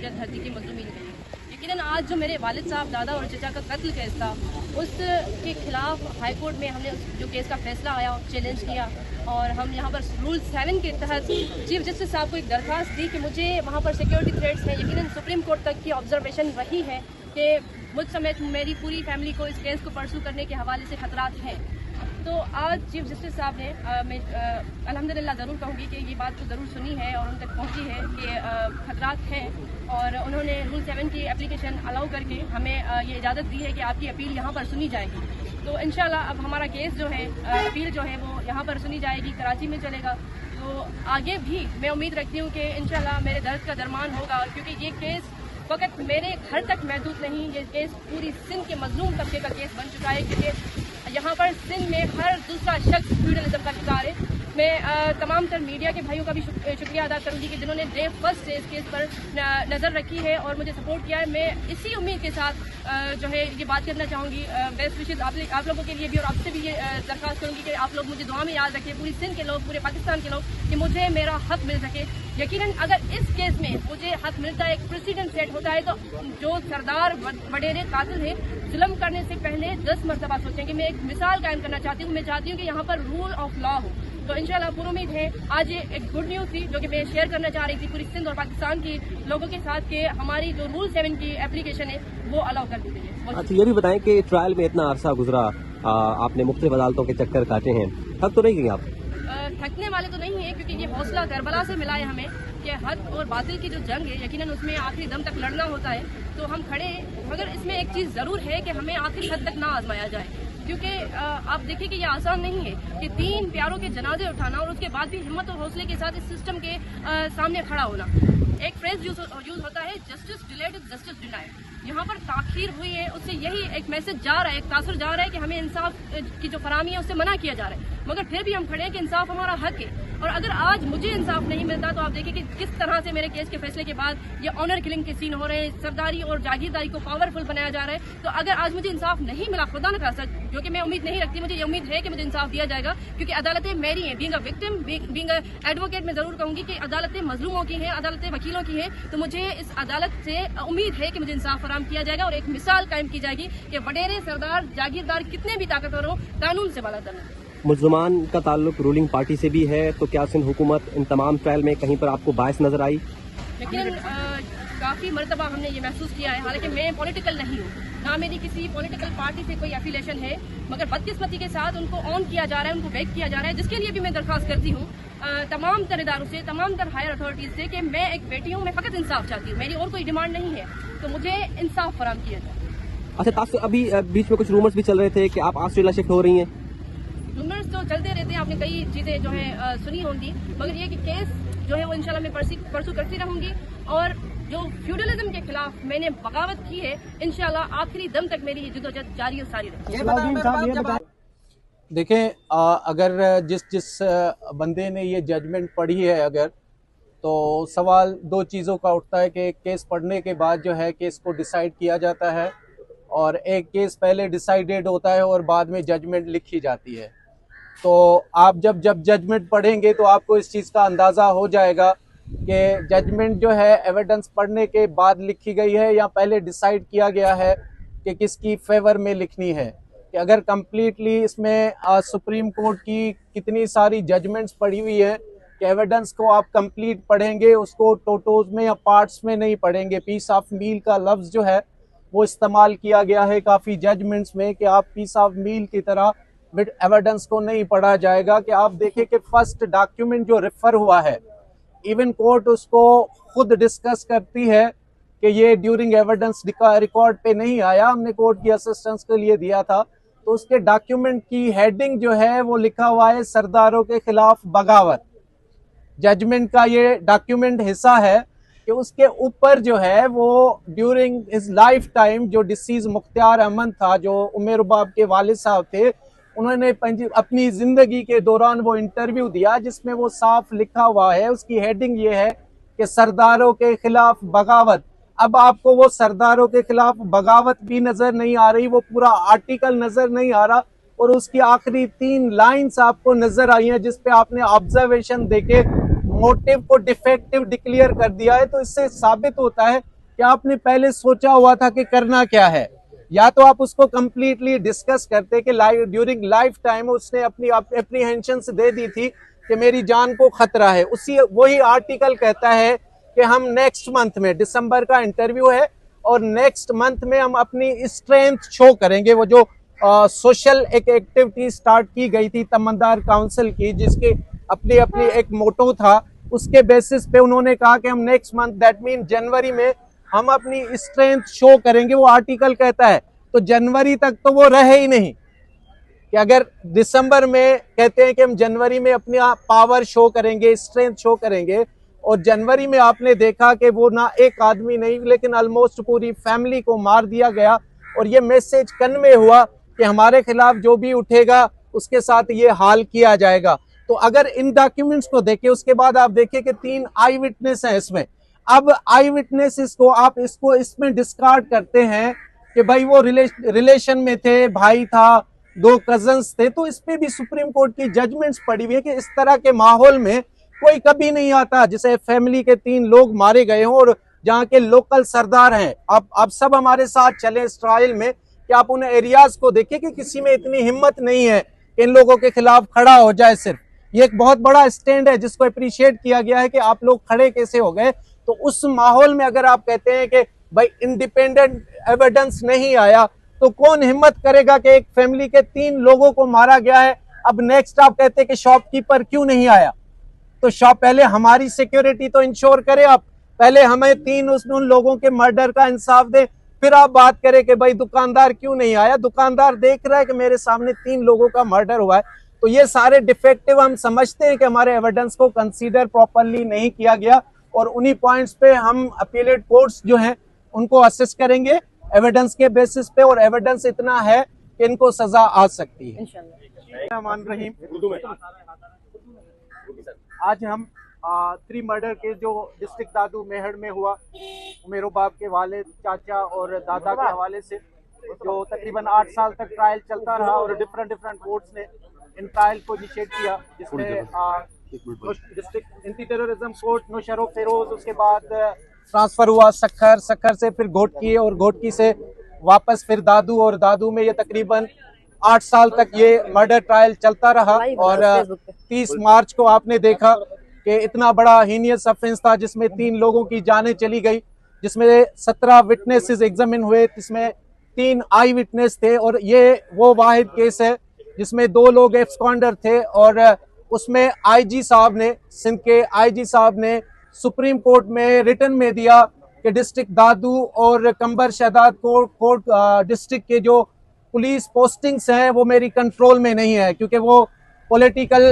जदोजहद भर्ती की मजलूमीन गई। यकीनन आज जो मेरे वालिद साहब, दादा और चचा का कत्ल केस था, उसके खिलाफ हाई कोर्ट में हमने जो केस का फैसला आया चैलेंज किया, और हम यहाँ पर रूल 7 के तहत चीफ जस्टिस साहब को एक दरख्वास्त दी कि मुझे वहाँ पर सिक्योरिटी थ्रेट्स हैं। यकीनन सुप्रीम कोर्ट तक की ऑब्जर्वेशन रही है कि मुझ समेत मेरी पूरी फैमिली को इस केस को परसू करने के हवाले से खतरात हैं। तो आज चीफ जस्टिस साहब ने मैं अल्हम्दुलिल्लाह ज़रूर कहूँगी कि ये बात तो ज़रूर सुनी है और उन तक पहुँची है कि खतरात हैं, और उन्होंने रूल 7 की एप्लीकेशन अलाउ करके हमें ये इजाज़त दी है कि आपकी अपील यहाँ पर सुनी जाएगी। तो इंशाल्लाह अब हमारा केस जो है, अपील जो है वो यहाँ पर सुनी जाएगी, कराची में चलेगा। तो आगे भी मैं उम्मीद रखती हूँ कि इंशाल्लाह मेरे दर्द का दरमान होगा, क्योंकि ये केस फ़कत मेरे घर तक महदूद नहीं, ये केस पूरी सिंध के मजलूम तबके का केस बन चुका है, क्योंकि यहाँ पर सिंध में हर दूसरा शख्स फ्यूडलिज्म का शिकार है। मैं तमाम तर मीडिया के भाइयों का भी शुक्रिया अदा करूँगी कि जिन्होंने डे फर्स्ट से इस केस पर नज़र रखी है और मुझे सपोर्ट किया है। मैं इसी उम्मीद के साथ जो है ये बात करना चाहूँगी, बेस्ट विशेज़ आप लोगों के लिए भी, और आपसे भी ये दरख्वास्त करूँगी कि आप लोग मुझे दुआ में याद रखिए, पूरी सिंध के लोग, पूरे पाकिस्तान के लोग, कि मुझे मेरा हक मिल सके। यकीनन अगर इस केस में मुझे हक मिलता है, एक प्रेसिडेंट सेट होता है, तो जो सरदार वडेरे कातिल है, जुल्म करने से पहले 10 मरतबा सोचेंगे। मैं एक मिसाल कायम करना चाहती हूँ। मैं चाहती हूँ कि यहाँ पर रूल ऑफ लॉ हो। तो इंशाल्लाह पूरी उम्मीद है। आज ये एक गुड न्यूज़ थी जो कि मैं शेयर करना चाह रही थी पूरी सिंध और पाकिस्तान के लोगों के साथ, कि हमारी जो रूल 7 की एप्लीकेशन है वो अलाउ कर दी गई है। अच्छा, ये भी बताएं कि ट्रायल में इतना अरसा गुजरा, आपने मुख्तलिफ अदालतों के चक्कर काटे हैं, थक तो नहीं गई आप? थकने वाले तो नहीं है, क्योंकि ये हौसला करबला से मिला है हमें कि हक और बातिल की जो जंग है, यकीनन उसमें आखिरी दम तक लड़ना होता है। तो हम खड़े हैं, मगर इसमें एक चीज़ ज़रूर है कि हमें आखिरी हद तक ना आजमाया जाए, क्योंकि आप देखिए कि ये आसान नहीं है कि 3 प्यारों के जनाजे उठाना और उसके बाद भी हिम्मत और हौसले के साथ इस सिस्टम के सामने खड़ा होना। एक फ्रेज यूज होता है, justice delayed is justice denied. यहाँ पर ताखीर हुई है, उससे यही एक मैसेज जा रहा है, एक तासुर जा रहा है कि हमें इंसाफ की जो फराहमी है उससे मना किया जा रहा है, मगर फिर भी हम खड़े हैं कि इंसाफ हमारा हक है। और अगर आज मुझे इंसाफ नहीं मिलता तो आप देखिए कि किस तरह से मेरे केस के फैसले के बाद ये ऑनर किलिंग के सीन हो रहे हैं, सरदारी और जागीरदारी को पावरफुल बनाया जा रहा है। तो अगर आज मुझे इंसाफ नहीं मिला, खुदा न खासा, जो कि मैं उम्मीद नहीं रखती, मुझे ये उम्मीद है कि मुझे इंसाफ दिया जाएगा, क्योंकि अदालतें मेरी हैं। Being a victim, being a advocate, मैं जरूर कहूंगी कि अदालतें मजलूमों की हैं, अदालतें वकीलों की हैं। तो मुझे इस अदालत से उम्मीद है कि मुझे इंसाफ फराहम किया जाएगा और एक मिसाल कायम की जाएगी कि वडेरे, सरदार, जागीरदार कितने भी ताकतवर हो, कानून से बाला तरना। मुल्ज़मान का ताल्लुक रूलिंग पार्टी से भी है, तो क्या सिंध हुकूमत इन तमाम ट्रायल में कहीं पर आपको बायस नजर आई? लेकिन काफ़ी मरतबा हमने ये महसूस किया है, हालांकि मैं पॉलिटिकल नहीं हूँ, ना मेरी किसी पॉलिटिकल पार्टी से कोई एफिलिएशन है, मगर बदकिस्मती के साथ उनको ऑन किया जा रहा है, उनको बेक किया जा रहा है, जिसके लिए भी मैं दरख्वास्त करती हूँ तमाम तर इदारों से, तमाम तर हायर अथॉरिटीज से, कि मैं एक बेटी हूँ, मैं फ़कत इंसाफ चाहती हूँ, मेरी और कोई डिमांड नहीं है, तो मुझे इंसाफ फराहम किया जाए। अच्छा तासुर, अभी बीच में कुछ रूमर्स भी चल रहे थे कि आप ऑस्ट्रेलिया शिफ्ट हो रही हैं। रूमर्स तो चलते रहते हैं, आपने कई चीज़ें जो है सुनी होंगी, मगर ये कि केस जो है वो इंशाल्लाह मैं परसू करती रहूंगी, और जो फ्यूडलिज्म के खिलाफ मैंने बगावत की है, इंशाल्लाह आखिरी दम तक मेरी जद्दोजहद जारी और सारी रहेगी। देखें, अगर जिस बंदे ने ये जजमेंट पढ़ी है, अगर तो सवाल 2 चीज़ों का उठता है कि केस पढ़ने के बाद जो है केस को डिसाइड किया जाता है, और एक केस पहले डिसाइडेड होता है और बाद में जजमेंट लिखी जाती है। तो आप जब जजमेंट पढ़ेंगे तो आपको इस चीज़ का अंदाज़ा हो जाएगा कि जजमेंट जो है एविडेंस पढ़ने के बाद लिखी गई है या पहले डिसाइड किया गया है कि किसकी फेवर में लिखनी है। कि अगर कम्प्लीटली इसमें सुप्रीम कोर्ट की कितनी सारी जजमेंट्स पढ़ी हुई है कि एविडेंस को आप कंप्लीट पढ़ेंगे, उसको टोटोज में या पार्ट्स में नहीं पढ़ेंगे। पीस ऑफ मील का लफ्ज़ जो है वो इस्तेमाल किया गया है काफ़ी जजमेंट्स में, कि आप पीस ऑफ मील की तरह एविडेंस को नहीं पढ़ा जाएगा। कि आप देखें कि फर्स्ट डॉक्यूमेंट जो रेफर हुआ है, इवन कोर्ट उसको खुद डिस्कस करती है कि ये ड्यूरिंग एविडेंस रिकॉर्ड पे नहीं आया, हमने कोर्ट की असिस्टेंस के लिए दिया था। तो उसके डॉक्यूमेंट की हेडिंग जो है वो लिखा हुआ है सरदारों के खिलाफ बगावत। जजमेंट का ये डॉक्यूमेंट हिस्सा है कि उसके ऊपर जो है वो ड्यूरिंग हिज लाइफ टाइम जो डिसीज मुख्तियार अहमद था, जो उमर रुबाब के वालिद साहब थे, उन्होंने अपनी जिंदगी के दौरान वो इंटरव्यू दिया जिसमें वो साफ लिखा हुआ है, उसकी हेडिंग ये है कि सरदारों के खिलाफ बगावत। अब आपको वो सरदारों के खिलाफ बगावत भी नजर नहीं आ रही, वो पूरा आर्टिकल नजर नहीं आ रहा, और उसकी आखिरी 3 लाइन्स आपको नजर आई हैं जिसपे आपने ऑब्जर्वेशन देके मोटिव को डिफेक्टिव डिक्लेयर कर दिया है। तो इससे साबित होता है क्या आपने पहले सोचा हुआ था कि करना क्या है? या तो आप उसको कंप्लीटली डिस्कस करते कि ड्यूरिंग लाइफ टाइम उसने अपनी एप्रीहेंशंस दे दी थी कि मेरी जान को खतरा है। उसी वही आर्टिकल कहता है कि हम नेक्स्ट मंथ में, दिसंबर का इंटरव्यू है और नेक्स्ट मंथ में हम अपनी स्ट्रेंथ शो करेंगे। वो जो सोशल एक एक्टिविटी स्टार्ट की गई थी तमन्नार काउंसिल की, जिसके अपनी अपनी एक मोटो था, उसके बेसिस पे उन्होंने कहा कि हम नेक्स्ट मंथ, दैट मीन जनवरी में हम अपनी स्ट्रेंथ शो करेंगे। वो आर्टिकल कहता है, तो जनवरी तक तो वो रहे ही नहीं कि अगर दिसंबर में कहते हैं कि हम जनवरी में अपनी पावर शो करेंगे, स्ट्रेंथ शो करेंगे, और जनवरी में आपने देखा कि वो ना एक आदमी नहीं लेकिन ऑलमोस्ट पूरी फैमिली को मार दिया गया। और ये मैसेज कन्वे हुआ कि हमारे खिलाफ जो भी उठेगा उसके साथ ये हाल किया जाएगा। तो अगर इन डॉक्यूमेंट्स को देखें, उसके बाद आप देखिए कि 3 आई विटनेस हैं इसमें। अब आई विटनेसेस को आप इसमें डिस्कार्ड करते हैं कि भाई वो रिलेशन में थे, भाई था, 2 कजन्स थे, तो इस पे भी सुप्रीम कोर्ट की जजमेंट्स पड़ी हुई है कि इस तरह के माहौल में कोई कभी नहीं आता जिसे फैमिली के 3 लोग मारे गए हों और जहाँ के लोकल सरदार हैं। आप सब हमारे साथ चले इस ट्रायल में कि आप उन एरियाज को देखिए कि किसी में इतनी हिम्मत नहीं है कि इन लोगों के खिलाफ खड़ा हो जाए। सिर्फ ये एक बहुत बड़ा स्टैंड है जिसको अप्रिशिएट किया गया है कि आप लोग खड़े कैसे हो गए। तो उस माहौल में अगर आप कहते हैं कि भाई इंडिपेंडेंट एविडेंस नहीं आया, तो कौन हिम्मत करेगा कि एक फैमिली के 3 लोगों को मारा गया है। अब नेक्स्ट आप कहते हैं कि शॉपकीपर क्यों नहीं आया, तो पहले हमारी सिक्योरिटी तो इंश्योर करे आप, पहले हमें 3 उन लोगों के मर्डर का इंसाफ दे, फिर आप बात करें कि भाई दुकानदार क्यों नहीं आया। दुकानदार देख रहा है कि मेरे सामने 3 लोगों का मर्डर हुआ है। तो ये सारे डिफेक्टिव हम समझते हैं कि हमारे एविडेंस को कंसीडर प्रॉपरली नहीं किया गया, और उन्हीं पॉइंट्स पे हम अपीलेट कोर्ट्स जो हैं उनको असेस करेंगे एविडेंस के बेसिस पे, और एविडेंस इतना है कि इनको सजा आ सकती है इंशाल्लाह। आज हम 3 मर्डर केस जो डिस्ट्रिक्ट दादू मेहड़ में हुआ, मेरे बाप के वालिद, चाचा और दादा के हवाले से, जो तकरीबन 8 साल तक ट्रायल चलता रहा और डिफरेंट कोर्ट्स ने इन ट्रायल को इनिशिएट किया, जिसमें district anti terrorism court Naushahro Feroze, उसके बाद ट्रांसफर हुआ सखर से फिर घोटकी, और घोटकी से वापस फिर दादू, और दादू में ये तकरीबन 8 साल तक ये मर्डर ट्रायल चलता रहा। और 30 मार्च को आपने देखा कि इतना बड़ा हीनियस ऑफेंस था जिसमें 3 लोगों की जानें चली गई, जिसमें 17 विटनेसेस एग्जामिन हुए, जिसमें 3 आई विटनेस थे। और ये वो वाहिद केस है जिसमें 2 लोग एब्सकॉन्डर थे, और उसमें आईजी साहब ने, सिंध के आईजी साहब ने सुप्रीम कोर्ट में रिटन में दिया कि डिस्ट्रिक्ट दादू और कंबर शहदाद कोर्ट डिस्ट्रिक्ट के जो पुलिस पोस्टिंग्स हैं वो मेरी कंट्रोल में नहीं है, क्योंकि वो पॉलिटिकल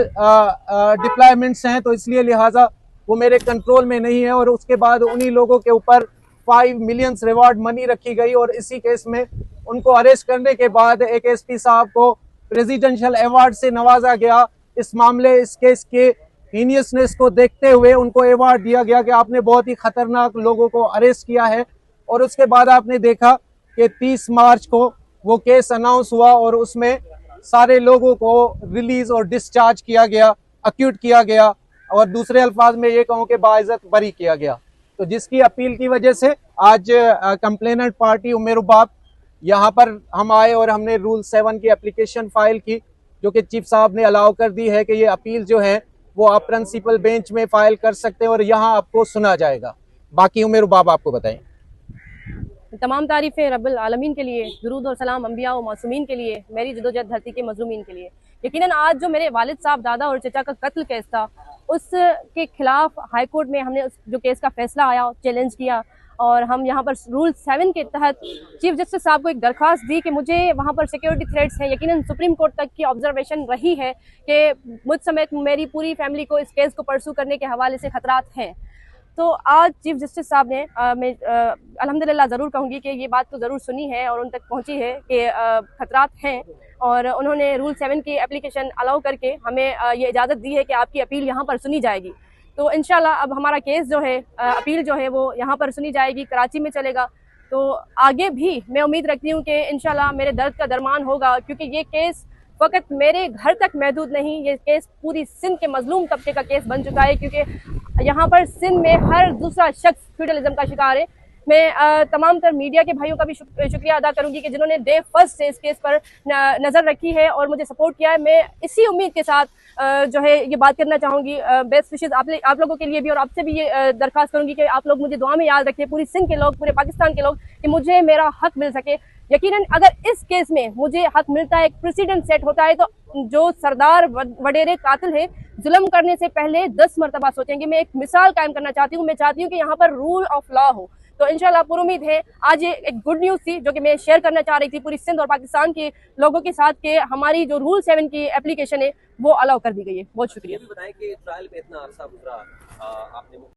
डिप्लॉयमेंट्स हैं, तो इसलिए लिहाजा वो मेरे कंट्रोल में नहीं है। और उसके बाद उन्हीं लोगों के ऊपर 5 मिलियन रिवार्ड मनी रखी गई, और इसी केस में उनको अरेस्ट करने के बाद एक एसपी साहब को प्रेसिडेंशियल अवार्ड से नवाजा गया। इस मामले, इस केस के हीनियसनेस को देखते हुए उनको अवार्ड दिया गया कि आपने बहुत ही खतरनाक लोगों को अरेस्ट किया है। और उसके बाद आपने देखा कि 30 मार्च को वो केस अनाउंस हुआ, और उसमें सारे लोगों को रिलीज और डिस्चार्ज किया गया, अक्यूट किया गया, और दूसरे अल्फाज में ये कहूँ कि बाइज्जत बरी किया गया। तो जिसकी अपील की वजह से आज कंप्लेनेंट पार्टी उमेर बाप यहाँ पर हम आए, और हमने रूल 7 की एप्लीकेशन फाइल की, जो कि चीफ साहब ने अलाउ कर दी है कि ये अपील जो है वो आप प्रिंसिपल बेंच में फाइल कर सकते हैं, और यहाँ आपको सुना जाएगा। बाकी उमेर बाप आपको बताएं। तमाम तारीफ़ें रब्बुल आलमीन के लिए, दुरूद और सलाम अंबिया और मासूमीन के लिए, मेरी जदोजहद धरती के मजलूमीन के लिए। यकीनन आज जो मेरे वालिद साहब, दादा और चचा का कत्ल केस था, उसके खिलाफ हाई कोर्ट में हमने जो केस का फैसला आया चैलेंज किया, और हम यहाँ पर रूल 7 के तहत चीफ जस्टिस साहब को एक दरख्वास्त दी कि मुझे वहाँ पर सिक्योरिटी थ्रेट्स हैं। यकीनन सुप्रीम कोर्ट तक की ऑब्जर्वेशन रही है कि मुझ समेत मेरी पूरी फैमिली को इस केस को परसू करने के हवाले से खतरात हैं। तो आज चीफ जस्टिस साहब ने मैं अल्हम्दुलिल्लाह ज़रूर कहूँगी कि ये बात तो ज़रूर सुनी है और उन तक पहुँची है कि खतरात हैं, और उन्होंने रूल 7 की एप्लीकेशन अलाउ करके हमें ये इजाज़त दी है कि आपकी अपील यहाँ पर सुनी जाएगी। तो इंशाल्लाह अब हमारा केस जो है, अपील जो है वो यहाँ पर सुनी जाएगी, कराची में चलेगा। तो आगे भी मैं उम्मीद रखती हूँ कि इंशाल्लाह मेरे दर्द का दरमान होगा, क्योंकि ये केस फ़कत मेरे घर तक महदूद नहीं, ये केस पूरी सिंध के मजलूम तबके का केस बन चुका है, क्योंकि यहाँ पर सिंध में हर दूसरा शख्स फ्यूडलिज्म का शिकार है। मैं तमाम तर मीडिया के भाइयों का भी शुक्रिया अदा करूंगी कि जिन्होंने डे फर्स्ट से इस केस पर नज़र रखी है और मुझे सपोर्ट किया है। मैं इसी उम्मीद के साथ जो है ये बात करना चाहूँगी, बेस्ट विशेज़ आप लोगों के लिए भी, और आपसे भी ये दरख्वास्त करूँगी कि आप लोग मुझे दुआ में याद रखिए, पूरी सिंध के लोग, पूरे पाकिस्तान के लोग, कि मुझे मेरा हक मिल सके। यकीनन अगर इस केस में मुझे हक मिलता है, एक प्रेसिडेंट सेट होता है, तो जो सरदार वडेरे कातिल है, जुल्म करने से पहले 10 मरतबा सोचेंगे। मैं एक मिसाल कायम करना चाहती हूँ। मैं चाहती हूँ कि यहाँ पर रूल ऑफ लॉ हो। तो इंशाल्लाह पूरी उम्मीद है, आज ये एक गुड न्यूज़ थी जो कि मैं शेयर करना चाह रही थी पूरी सिंध और पाकिस्तान के लोगों के साथ, के हमारी जो रूल 7 की एप्लीकेशन है वो अलाउ कर दी गई है। बहुत शुक्रिया। बताएं कि ट्रायल में इतना अरसा गुजरा, आपने